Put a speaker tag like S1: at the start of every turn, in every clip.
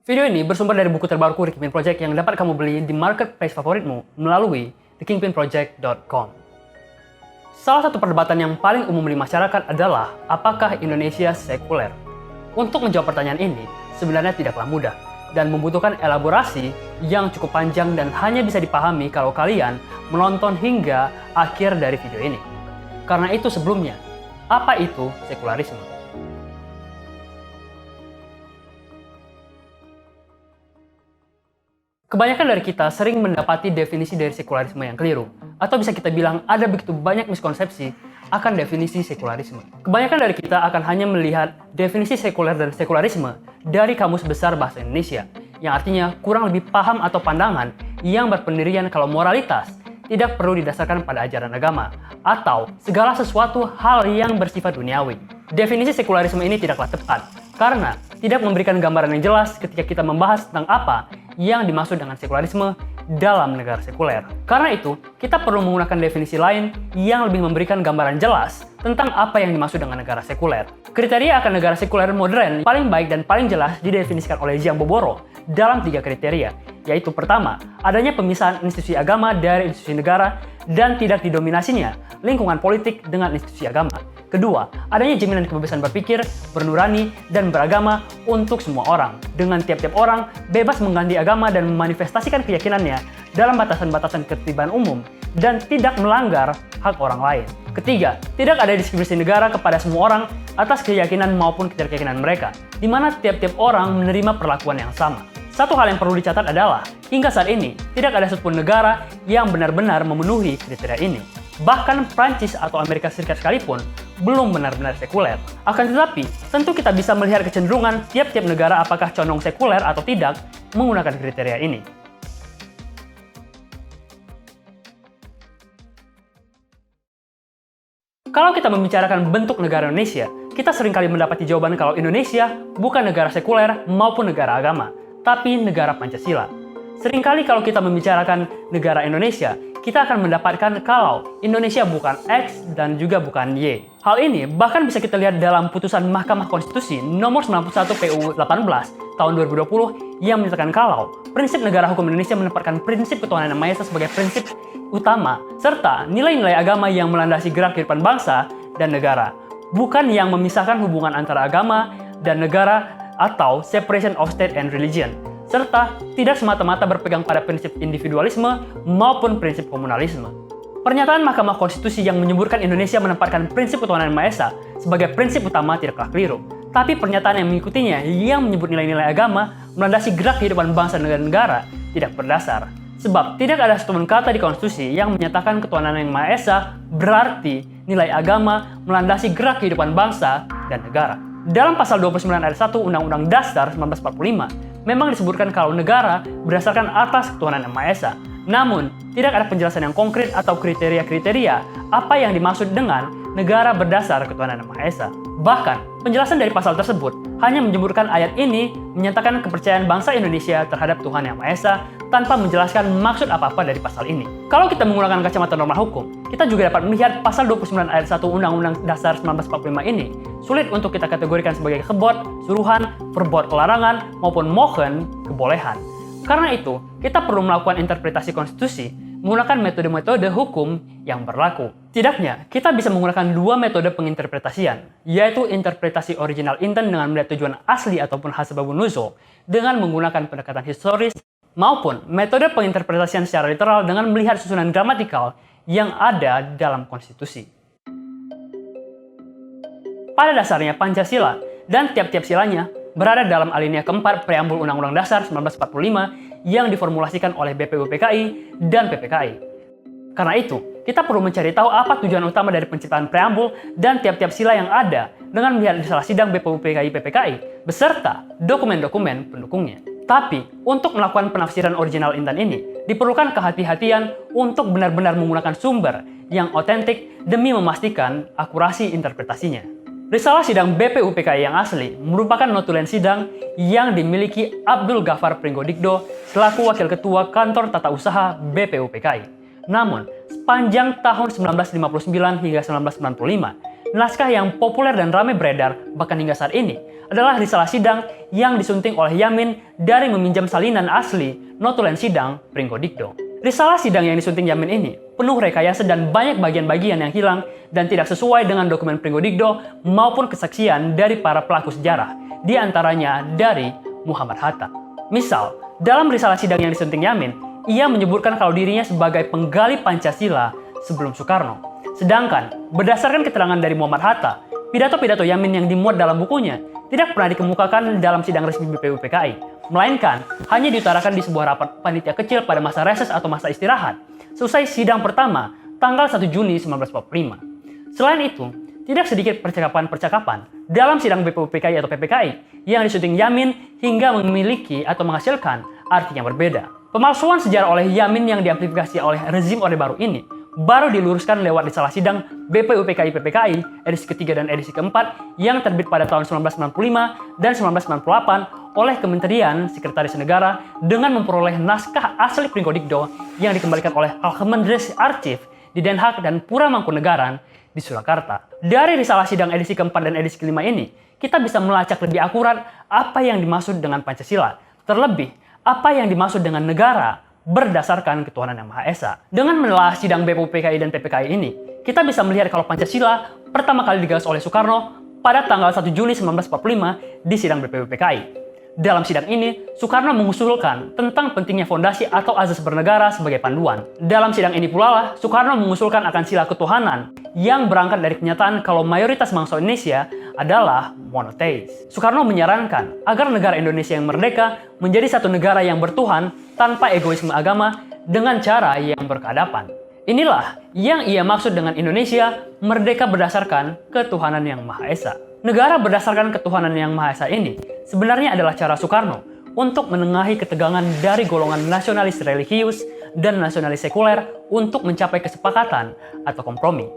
S1: Video ini bersumber dari buku terbaruku The Kingpin Project yang dapat kamu beli di marketplace favoritmu melalui thekingpinproject.com. Salah satu perdebatan yang paling umum di masyarakat adalah apakah Indonesia sekuler? Untuk menjawab pertanyaan ini sebenarnya tidaklah mudah dan membutuhkan elaborasi yang cukup panjang dan hanya bisa dipahami kalau kalian menonton hingga akhir dari video ini. Karena itu sebelumnya, apa itu sekularisme? Kebanyakan dari kita sering mendapati definisi dari sekularisme yang keliru, atau bisa kita bilang ada begitu banyak miskonsepsi akan definisi sekularisme. Kebanyakan dari kita akan hanya melihat definisi sekuler dan sekularisme dari Kamus Besar Bahasa Indonesia, yang artinya kurang lebih paham atau pandangan yang berpendirian kalau moralitas tidak perlu didasarkan pada ajaran agama, atau segala sesuatu hal yang bersifat duniawi. Definisi sekularisme ini tidaklah tepat, karena tidak memberikan gambaran yang jelas ketika kita membahas tentang apa yang dimaksud dengan sekularisme dalam negara sekuler. Karena itu, kita perlu menggunakan definisi lain yang lebih memberikan gambaran jelas tentang apa yang dimaksud dengan negara sekuler. Kriteria akan negara sekuler modern paling baik dan paling jelas didefinisikan oleh Jean Boboro dalam 3 kriteria, yaitu pertama, adanya pemisahan institusi agama dari institusi negara dan tidak didominasinya lingkungan politik dengan institusi agama. Kedua, adanya jaminan kebebasan berpikir, bernurani, dan beragama untuk semua orang, dengan tiap-tiap orang bebas mengganti agama dan memanifestasikan keyakinannya dalam batasan-batasan ketertiban umum dan tidak melanggar hak orang lain. Ketiga, tidak ada diskriminasi negara kepada semua orang atas keyakinan maupun ketidakyakinan mereka, di mana tiap-tiap orang menerima perlakuan yang sama. Satu hal yang perlu dicatat adalah, hingga saat ini, tidak ada satupun negara yang benar-benar memenuhi kriteria ini. Bahkan Prancis atau Amerika Serikat sekalipun belum benar-benar sekuler. Akan tetapi, tentu kita bisa melihat kecenderungan tiap-tiap negara apakah condong sekuler atau tidak menggunakan kriteria ini. Kalau kita membicarakan bentuk negara Indonesia, kita seringkali mendapati jawaban kalau Indonesia bukan negara sekuler maupun negara agama, tapi negara Pancasila. Seringkali kalau kita membicarakan negara Indonesia, kita akan mendapatkan kalau Indonesia bukan X dan juga bukan Y. Hal ini bahkan bisa kita lihat dalam putusan Mahkamah Konstitusi nomor 91 PUU 18 tahun 2020 yang menyatakan kalau prinsip negara hukum Indonesia menempatkan prinsip ketuhanan Yang Maha Esa sebagai prinsip utama, serta nilai-nilai agama yang melandasi gerak kehidupan bangsa dan negara, bukan yang memisahkan hubungan antara agama dan negara atau separation of state and religion, serta tidak semata-mata berpegang pada prinsip individualisme maupun prinsip komunalisme. Pernyataan Mahkamah Konstitusi yang menyebutkan Indonesia menempatkan prinsip ketuhanan Yang Maha Esa sebagai prinsip utama tidaklah keliru. Tapi pernyataan yang mengikutinya yang menyebut nilai-nilai agama melandasi gerak kehidupan bangsa dan negara tidak berdasar. Sebab tidak ada satupun kata di konstitusi yang menyatakan ketuhanan Yang Maha Esa berarti nilai agama melandasi gerak kehidupan bangsa dan negara. Dalam pasal 29 ayat 1 Undang-Undang Dasar 1945, memang disebutkan kalau negara berdasarkan atas ketuhanan Yang Maha Esa. Namun, tidak ada penjelasan yang konkret atau kriteria-kriteria apa yang dimaksud dengan negara berdasar ketuhanan Yang Maha Esa. Bahkan, penjelasan dari pasal tersebut hanya menyebutkan ayat ini menyatakan kepercayaan bangsa Indonesia terhadap Tuhan Yang Maha Esa tanpa menjelaskan maksud apa-apa dari pasal ini. Kalau kita menggunakan kacamata norma hukum, kita juga dapat melihat pasal 29 ayat 1 Undang-Undang Dasar 1945 ini sulit untuk kita kategorikan sebagai kebot, suruhan, verboten larangan, maupun mohen, kebolehan. Karena itu, kita perlu melakukan interpretasi konstitusi menggunakan metode-metode hukum yang berlaku. Tidaknya, kita bisa menggunakan 2 metode penginterpretasian, yaitu interpretasi original intent dengan melihat tujuan asli ataupun hasbabun nuzul dengan menggunakan pendekatan historis, maupun metode penginterpretasian secara literal dengan melihat susunan gramatikal yang ada dalam konstitusi. Pada dasarnya Pancasila dan tiap-tiap silanya berada dalam alinea keempat preambul Undang-Undang Dasar 1945 yang diformulasikan oleh BPUPKI dan PPKI. Karena itu, kita perlu mencari tahu apa tujuan utama dari penciptaan preambul dan tiap-tiap sila yang ada dengan melihat risalah sidang BPUPKI-PPKI beserta dokumen-dokumen pendukungnya. Tapi, untuk melakukan penafsiran original intent ini, diperlukan kehati-hatian untuk benar-benar menggunakan sumber yang otentik demi memastikan akurasi interpretasinya. Risalah sidang BPUPKI yang asli merupakan notulen sidang yang dimiliki Abdul Ghaffar Pringgodikdo selaku Wakil Ketua Kantor Tata Usaha BPUPKI. Namun, sepanjang tahun 1959 hingga 1995, naskah yang populer dan ramai beredar bahkan hingga saat ini adalah risalah sidang yang disunting oleh Yamin dari meminjam salinan asli notulen sidang Pringgo Digdo. Risalah sidang yang disunting Yamin ini penuh rekayasa dan banyak bagian-bagian yang hilang dan tidak sesuai dengan dokumen Pringgo Digdo maupun kesaksian dari para pelaku sejarah, di antaranya dari Muhammad Hatta. Misal, dalam risalah sidang yang disunting Yamin, ia menyebutkan kalau dirinya sebagai penggali Pancasila sebelum Soekarno. Sedangkan, berdasarkan keterangan dari Muhammad Hatta, pidato-pidato Yamin yang dimuat dalam bukunya tidak pernah dikemukakan dalam sidang resmi BPUPKI, melainkan hanya diutarakan di sebuah rapat panitia kecil pada masa reses atau masa istirahat, selesai sidang pertama tanggal 1 Juni 1945. Selain itu, tidak sedikit percakapan-percakapan dalam sidang BPUPKI atau PPKI yang disunting Yamin hingga memiliki atau menghasilkan arti yang berbeda. Pemalsuan sejarah oleh Yamin yang diamplifikasi oleh rezim Orde Baru ini baru diluruskan lewat risalah sidang BPUPKI PPKI edisi ketiga dan edisi keempat yang terbit pada tahun 1995 dan 1998 oleh Kementerian Sekretaris Negara dengan memperoleh naskah asli Pringgo Digdo yang dikembalikan oleh Algemene Archief di Den Haag dan Pura Mangkunegaran di Surakarta. Dari risalah sidang edisi keempat dan edisi kelima ini, kita bisa melacak lebih akurat apa yang dimaksud dengan Pancasila, terlebih apa yang dimaksud dengan negara berdasarkan ketuhanan yang Maha Esa. Dengan menelaah sidang BPUPKI dan PPKI ini, kita bisa melihat kalau Pancasila pertama kali digagas oleh Soekarno pada tanggal 1 Juli 1945 di sidang BPUPKI. Dalam sidang ini, Soekarno mengusulkan tentang pentingnya fondasi atau azas bernegara sebagai panduan. Dalam sidang ini pula lah, Soekarno mengusulkan akan sila ketuhanan yang berangkat dari kenyataan kalau mayoritas bangsa Indonesia adalah monoteis. Soekarno menyarankan agar negara Indonesia yang merdeka menjadi satu negara yang bertuhan tanpa egoisme agama dengan cara yang berkeadapan. Inilah yang ia maksud dengan Indonesia merdeka berdasarkan ketuhanan yang Maha Esa. Negara berdasarkan ketuhanan yang Maha Esa ini sebenarnya adalah cara Soekarno untuk menengahi ketegangan dari golongan nasionalis religius dan nasionalis sekuler untuk mencapai kesepakatan atau kompromi.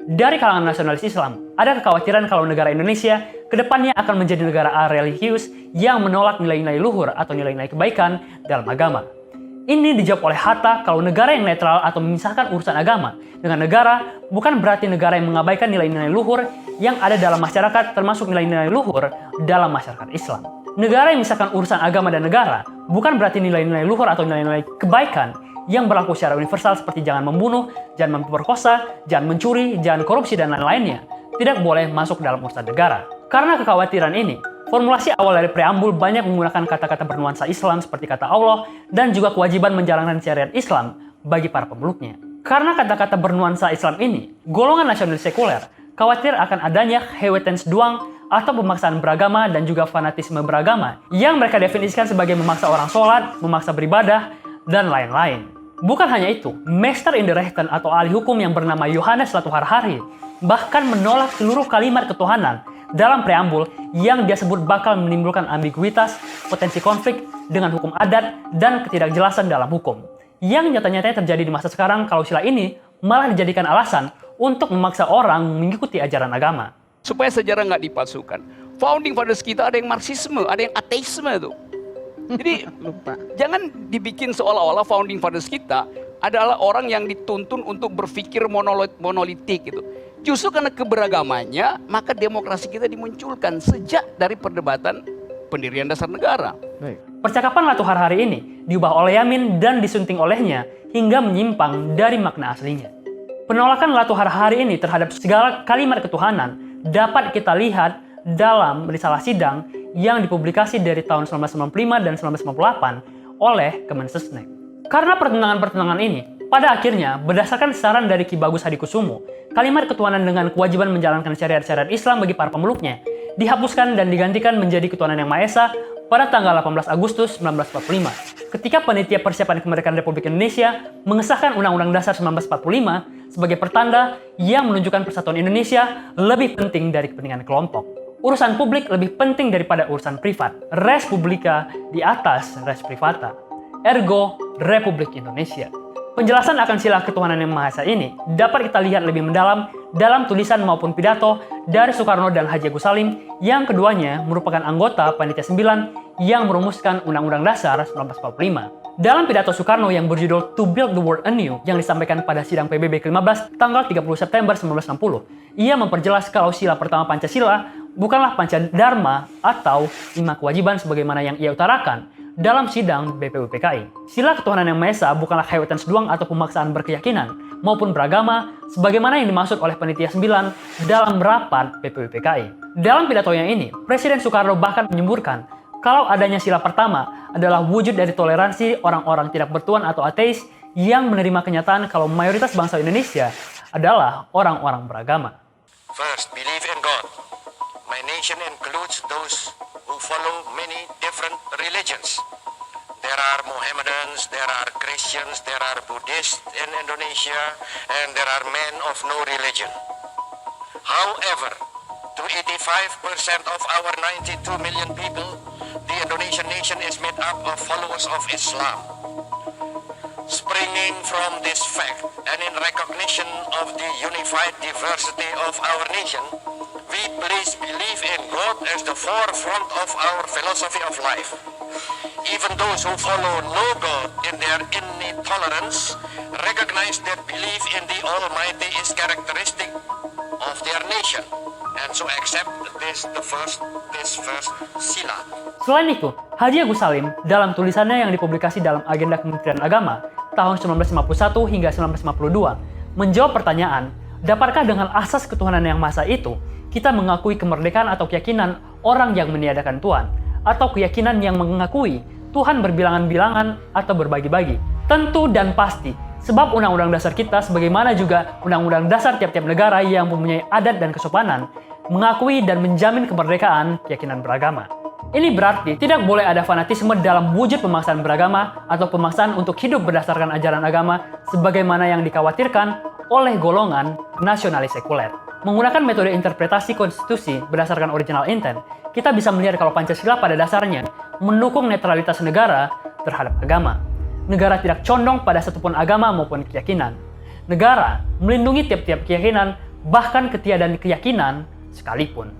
S1: Dari kalangan nasionalis Islam, ada kekhawatiran kalau negara Indonesia kedepannya akan menjadi negara religius yang menolak nilai-nilai luhur atau nilai-nilai kebaikan dalam agama. Ini dijawab oleh Hatta kalau negara yang netral atau memisahkan urusan agama dengan negara bukan berarti negara yang mengabaikan nilai-nilai luhur yang ada dalam masyarakat termasuk nilai-nilai luhur dalam masyarakat Islam. Negara yang memisahkan urusan agama dan negara bukan berarti nilai-nilai luhur atau nilai-nilai kebaikan yang berlaku secara universal seperti jangan membunuh, jangan memperkosa, jangan mencuri, jangan korupsi, dan lain-lainnya tidak boleh masuk dalam urusan negara. Karena kekhawatiran ini, formulasi awal dari preambul banyak menggunakan kata-kata bernuansa Islam seperti kata Allah dan juga kewajiban menjalankan syariat Islam bagi para pemeluknya. Karena kata-kata bernuansa Islam ini, golongan nasionalis sekuler khawatir akan adanya hewetensduang atau pemaksaan beragama dan juga fanatisme beragama yang mereka definisikan sebagai memaksa orang sholat, memaksa beribadah, dan lain-lain. Bukan hanya itu, Meester in de Rechten atau ahli hukum yang bernama Johannes Latuhar Hari bahkan menolak seluruh kalimat ketuhanan dalam preambul yang dia sebut bakal menimbulkan ambiguitas, potensi konflik dengan hukum adat, dan ketidakjelasan dalam hukum. Yang nyata-nyatanya terjadi di masa sekarang kalau sila ini malah dijadikan alasan untuk memaksa orang mengikuti ajaran agama.
S2: Supaya sejarah nggak dipalsukan. Founding fathers kita ada yang Marxisme, ada yang ateisme tuh. Jadi jangan dibikin seolah-olah founding fathers kita adalah orang yang dituntun untuk berpikir monolitik gitu. Justru karena keberagamannya, maka demokrasi kita dimunculkan sejak dari perdebatan pendirian dasar negara.
S1: Percakapan Latuhar Hari ini diubah oleh Yamin dan disunting olehnya hingga menyimpang dari makna aslinya. Penolakan Latuhar Hari ini terhadap segala kalimat ketuhanan dapat kita lihat dalam risalah sidang yang dipublikasi dari tahun 1995 dan 1998 oleh Kemensesnek. Karena pertentangan-pertentangan ini, pada akhirnya berdasarkan saran dari Ki Bagus Hadikusumo, kalimat ketuhanan dengan kewajiban menjalankan syariat-syariat Islam bagi para pemeluknya dihapuskan dan digantikan menjadi ketuhanan yang Maha Esa pada tanggal 18 Agustus 1945. Ketika Panitia Persiapan Kemerdekaan Republik Indonesia mengesahkan Undang-Undang Dasar 1945 sebagai pertanda yang menunjukkan persatuan Indonesia lebih penting dari kepentingan kelompok. Urusan publik lebih penting daripada urusan privat. Res publica di atas res privata. Ergo, Republik Indonesia. Penjelasan akan sila ketuhanan yang Maha Esa ini dapat kita lihat lebih mendalam dalam tulisan maupun pidato dari Soekarno dan Haji Agus Salim yang keduanya merupakan anggota Panitia 9 yang merumuskan Undang-Undang Dasar 1945. Dalam pidato Soekarno yang berjudul To Build the World Anew yang disampaikan pada sidang PBB ke-15 tanggal 30 September 1960, ia memperjelas kalau sila pertama Pancasila bukanlah Pancadharma atau 5 kewajiban sebagaimana yang ia utarakan dalam sidang BPUPKI. Sila ketuhanan yang Maha Esa bukanlah hayutan seduang atau pemaksaan berkeyakinan maupun beragama sebagaimana yang dimaksud oleh Panitia 9 dalam rapat BPUPKI. Dalam pidatonya ini, Presiden Soekarno bahkan menyebutkan kalau adanya sila pertama adalah wujud dari toleransi orang-orang tidak bertuan atau ateis yang menerima kenyataan kalau mayoritas bangsa Indonesia adalah orang-orang beragama.
S3: First, believe in God. My nation includes those who follow many different religions. There are Mohammedans, there are Christians, there are Buddhists in Indonesia, and there are men of no religion. However, to 85% of our 92 million people, the Indonesian nation is made up of followers of Islam. Springing from this fact and in recognition of the unified diversity of our nation, we place belief in God as the forefront of our philosophy of life. Even those who follow no God in their innate tolerance recognize that belief in the Almighty is characteristic of their nation, and so accept this first sila.
S1: Selain itu, Haji Agus Salim dalam tulisannya yang dipublikasi dalam Agenda Kementerian Agama tahun 1951 hingga 1952 menjawab pertanyaan, dapatkah dengan asas ketuhanan yang Maha Esa itu kita mengakui kemerdekaan atau keyakinan orang yang meniadakan Tuhan, atau keyakinan yang mengakui Tuhan berbilangan-bilangan atau berbagi-bagi? Tentu dan pasti, sebab Undang-Undang Dasar kita sebagaimana juga Undang-Undang Dasar tiap-tiap negara yang mempunyai adat dan kesopanan mengakui dan menjamin kemerdekaan keyakinan beragama. Ini berarti tidak boleh ada fanatisme dalam wujud pemaksaan beragama atau pemaksaan untuk hidup berdasarkan ajaran agama sebagaimana yang dikhawatirkan oleh golongan nasionalis sekuler. Menggunakan metode interpretasi konstitusi berdasarkan original intent, kita bisa melihat kalau Pancasila pada dasarnya mendukung netralitas negara terhadap agama. Negara tidak condong pada satupun agama maupun keyakinan. Negara melindungi tiap-tiap keyakinan, bahkan ketiadaan keyakinan sekalipun.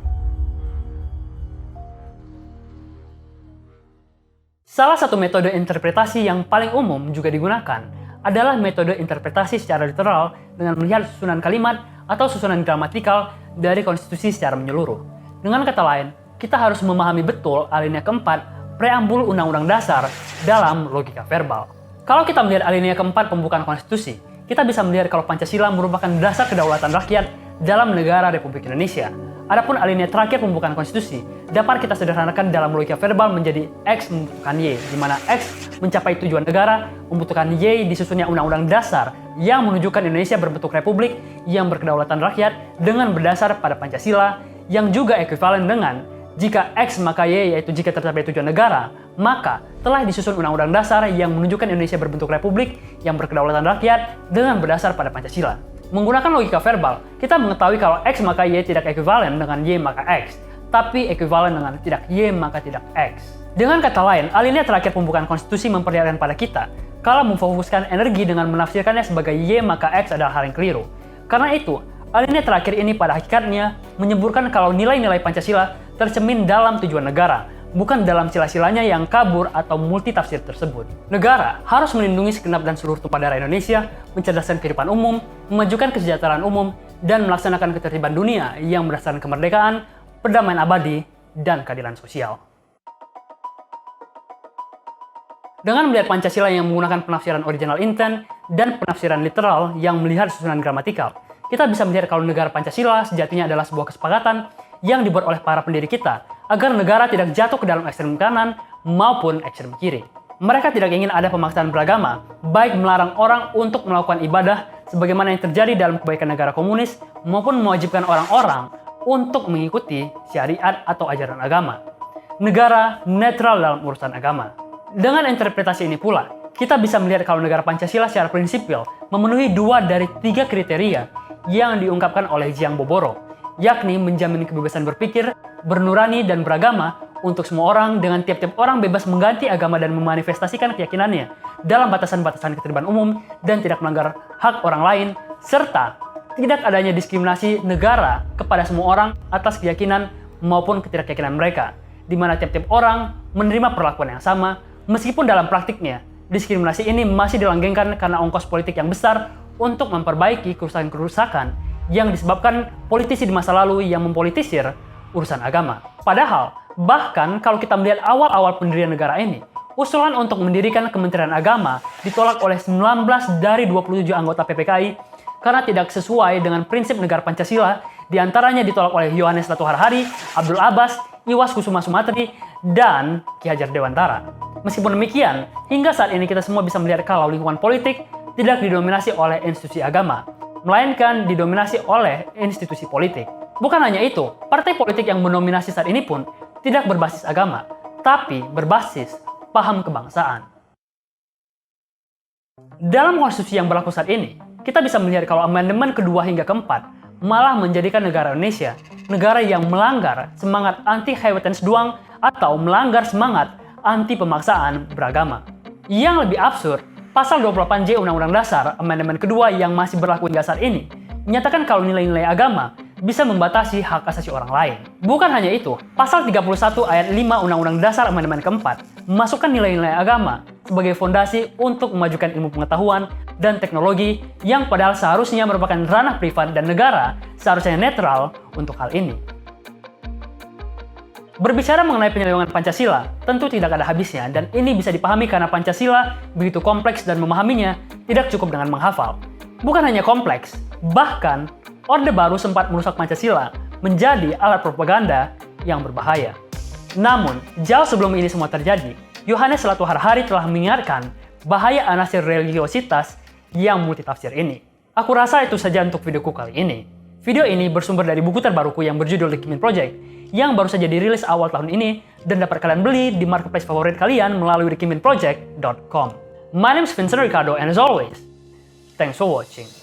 S1: Salah satu metode interpretasi yang paling umum juga digunakan adalah metode interpretasi secara literal dengan melihat susunan kalimat atau susunan gramatikal dari konstitusi secara menyeluruh. Dengan kata lain, kita harus memahami betul alinea keempat preambul Undang-Undang Dasar dalam logika verbal. Kalau kita melihat alinea keempat pembukaan konstitusi, kita bisa melihat kalau Pancasila merupakan dasar kedaulatan rakyat dalam negara Republik Indonesia. Adapun alinea terakhir pembukaan konstitusi dapat kita sederhanakan dalam logika verbal menjadi X membutuhkan Y, di mana X mencapai tujuan negara, membutuhkan Y disusunnya Undang-Undang Dasar yang menunjukkan Indonesia berbentuk republik yang berkedaulatan rakyat dengan berdasar pada Pancasila, yang juga ekuivalen dengan jika X maka Y, yaitu jika tercapai tujuan negara, maka telah disusun Undang-Undang Dasar yang menunjukkan Indonesia berbentuk republik yang berkedaulatan rakyat dengan berdasar pada Pancasila. Menggunakan logika verbal, kita mengetahui kalau X maka Y tidak ekuivalen dengan Y maka X, tapi ekuivalen dengan tidak Y maka tidak X. Dengan kata lain, alinea terakhir pembukaan konstitusi memperlihatkan pada kita kalau memfokuskan energi dengan menafsirkannya sebagai Y maka X adalah hal yang keliru. Karena itu, alinea terakhir ini pada hakikatnya menyebutkan kalau nilai-nilai Pancasila tercermin dalam tujuan negara, bukan dalam sila-silanya yang kabur atau multitafsir tersebut. Negara harus melindungi segenap dan seluruh tumpah darah Indonesia, mencerdaskan kehidupan umum, memajukan kesejahteraan umum, dan melaksanakan ketertiban dunia yang berdasarkan kemerdekaan, perdamaian abadi, dan keadilan sosial. Dengan melihat Pancasila yang menggunakan penafsiran original intent dan penafsiran literal yang melihat susunan gramatikal, kita bisa melihat kalau negara Pancasila sejatinya adalah sebuah kesepakatan yang dibuat oleh para pendiri kita agar negara tidak jatuh ke dalam ekstrem kanan maupun ekstrem kiri. Mereka tidak ingin ada pemaksaan beragama, baik melarang orang untuk melakukan ibadah sebagaimana yang terjadi dalam kebaikan negara komunis maupun mewajibkan orang-orang untuk mengikuti syariat atau ajaran agama. Negara netral dalam urusan agama. Dengan interpretasi ini pula, kita bisa melihat kalau negara Pancasila secara prinsipil memenuhi 2 dari 3 kriteria yang diungkapkan oleh Jiang Boboro, yakni menjamin kebebasan berpikir, bernurani, dan beragama untuk semua orang dengan tiap-tiap orang bebas mengganti agama dan memanifestasikan keyakinannya dalam batasan-batasan ketertiban umum dan tidak melanggar hak orang lain, serta tidak adanya diskriminasi negara kepada semua orang atas keyakinan maupun ketidakyakinan mereka, di mana tiap-tiap orang menerima perlakuan yang sama, meskipun dalam praktiknya diskriminasi ini masih dilanggengkan karena ongkos politik yang besar untuk memperbaiki kerusakan-kerusakan yang disebabkan politisi di masa lalu yang mempolitisir urusan agama. Padahal, bahkan kalau kita melihat awal-awal pendirian negara ini, usulan untuk mendirikan Kementerian Agama ditolak oleh 19 dari 27 anggota PPKI karena tidak sesuai dengan prinsip negara Pancasila. Di antaranya ditolak oleh Yohanes Latuhar Hari, Abdul Abbas, Iwas Kusuma Sumatri, dan Ki Hajar Dewantara. Meskipun demikian, hingga saat ini kita semua bisa melihat kalau lingkungan politik tidak didominasi oleh institusi agama, melainkan didominasi oleh institusi politik. Bukan hanya itu, partai politik yang mendominasi saat ini pun tidak berbasis agama, tapi berbasis paham kebangsaan. Dalam konstitusi yang berlaku saat ini, kita bisa melihat kalau amandemen kedua hingga keempat malah menjadikan negara Indonesia negara yang melanggar semangat anti-Haewetens Duang atau melanggar semangat anti pemaksaan beragama. Yang lebih absurd, pasal 28J Undang-Undang Dasar amandemen kedua yang masih berlaku hingga saat ini menyatakan kalau nilai-nilai agama bisa membatasi hak asasi orang lain. Bukan hanya itu, pasal 31 ayat 5 Undang-Undang Dasar amandemen keempat memasukkan nilai-nilai agama sebagai fondasi untuk memajukan ilmu pengetahuan dan teknologi yang padahal seharusnya merupakan ranah privat dan negara seharusnya netral untuk hal ini. Berbicara mengenai penyelewengan Pancasila, tentu tidak ada habisnya dan ini bisa dipahami karena Pancasila begitu kompleks dan memahaminya tidak cukup dengan menghafal. Bukan hanya kompleks, bahkan Orde Baru sempat merusak Pancasila menjadi alat propaganda yang berbahaya. Namun, jauh sebelum ini semua terjadi, Yohanes Latuhar Hari telah mengingatkan bahaya anasir religiositas yang multitafsir ini. Aku rasa itu saja untuk videoku kali ini. Video ini bersumber dari buku terbaruku yang berjudul The Kimin Project, yang baru saja dirilis awal tahun ini dan dapat kalian beli di marketplace favorit kalian melalui thekiminproject.com. My name is Vincent Ricardo and as always, thanks for watching.